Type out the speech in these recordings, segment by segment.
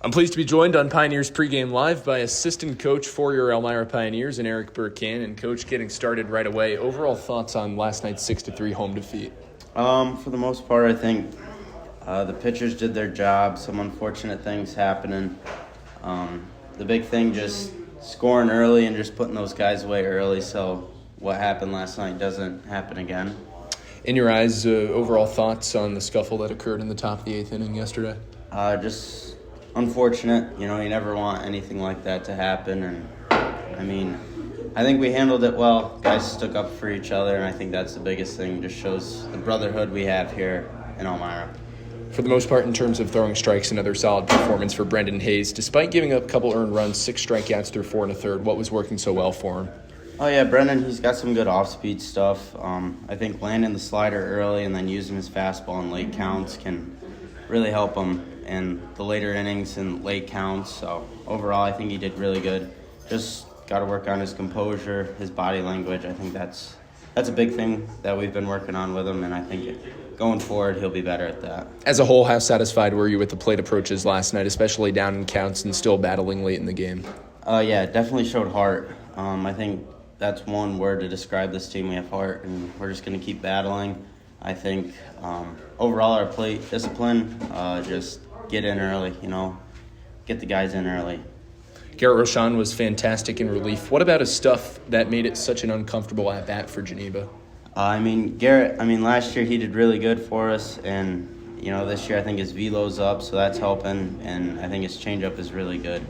I'm pleased to be joined on Pioneers Pregame Live by assistant coach for your Elmira Pioneers and Erik Berkan. And Coach, getting started right away, overall thoughts on last night's 6-3 home defeat? For the most part, I think the pitchers did their job. Some unfortunate things happening. The big thing, just scoring early and just putting those guys away early so what happened last night doesn't happen again. In your eyes, overall thoughts on the scuffle that occurred in the top of the eighth inning yesterday? Just unfortunate. You never want anything like that to happen. And, I think we handled it well. Guys stuck up for each other, and I think that's the biggest thing. Just shows the brotherhood we have here in Elmira. For the most part, in terms of throwing strikes, another solid performance for Brendan Hayes. Despite giving up a couple earned runs, 6 strikeouts through 4 1/3, what was working so well for him? Oh, yeah, Brendan, he's got some good off-speed stuff. I think landing the slider early and then using his fastball in late counts can really help him in the later innings and late counts. So overall, I think he did really good. Just got to work on his composure, his body language. I think that's a big thing that we've been working on with him, and I think going forward, he'll be better at that. As a whole, how satisfied were you with the plate approaches last night, especially down in counts and still battling late in the game? Yeah, it definitely showed heart. I think that's one word to describe this team. We have heart, and we're just going to keep battling. I think overall our plate discipline, just get in early, get the guys in early. Garrett Rochon was fantastic in relief. What about his stuff that made it such an uncomfortable at-bat for Geneva? Garrett, last year he did really good for us, and, this year I think his velo's up, so that's helping, and I think his changeup is really good.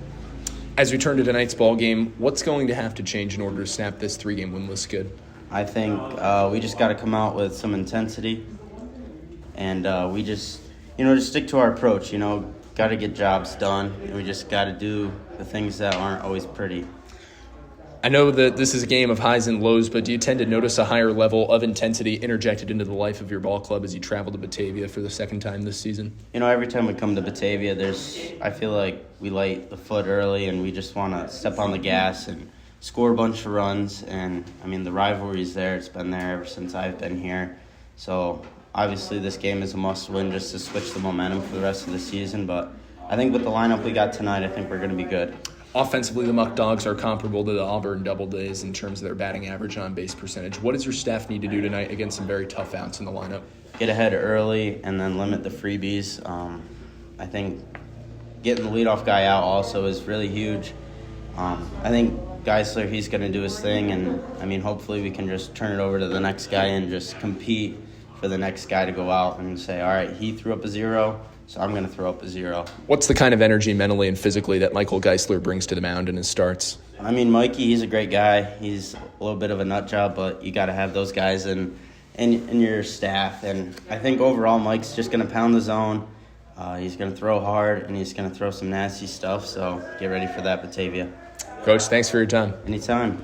As we turn to tonight's ball game, what's going to have to change in order to snap this 3-game winless skid? I think we just got to come out with some intensity, and we just stick to our approach. Got to get jobs done, and we just got to do the things that aren't always pretty. I know that this is a game of highs and lows, but do you tend to notice a higher level of intensity interjected into the life of your ball club as you travel to Batavia for the second time this season? Every time we come to Batavia, I feel like we light the foot early, and we just want to step on the gas and score a bunch of runs. And, the rivalry's there. It's been there ever since I've been here. So, obviously, this game is a must-win just to switch the momentum for the rest of the season. But I think with the lineup we got tonight, I think we're going to be good. Offensively, the Muckdogs are comparable to the Auburn Doubledays in terms of their batting average on base percentage. What does your staff need to do tonight against some very tough outs in the lineup? Get ahead early and then limit the freebies. I think getting the leadoff guy out also is really huge. I think Geisler, he's going to do his thing, and hopefully we can just turn it over to the next guy and just compete for the next guy to go out and say, all right, he threw up a 0, so I'm going to throw up a 0. What's the kind of energy mentally and physically that Michael Geisler brings to the mound in his starts? Mikey, he's a great guy. He's a little bit of a nut job, but you got to have those guys in your staff. And I think overall Mike's just going to pound the zone. He's going to throw hard, and he's going to throw some nasty stuff, so get ready for that, Batavia. Coach, thanks for your time. Anytime.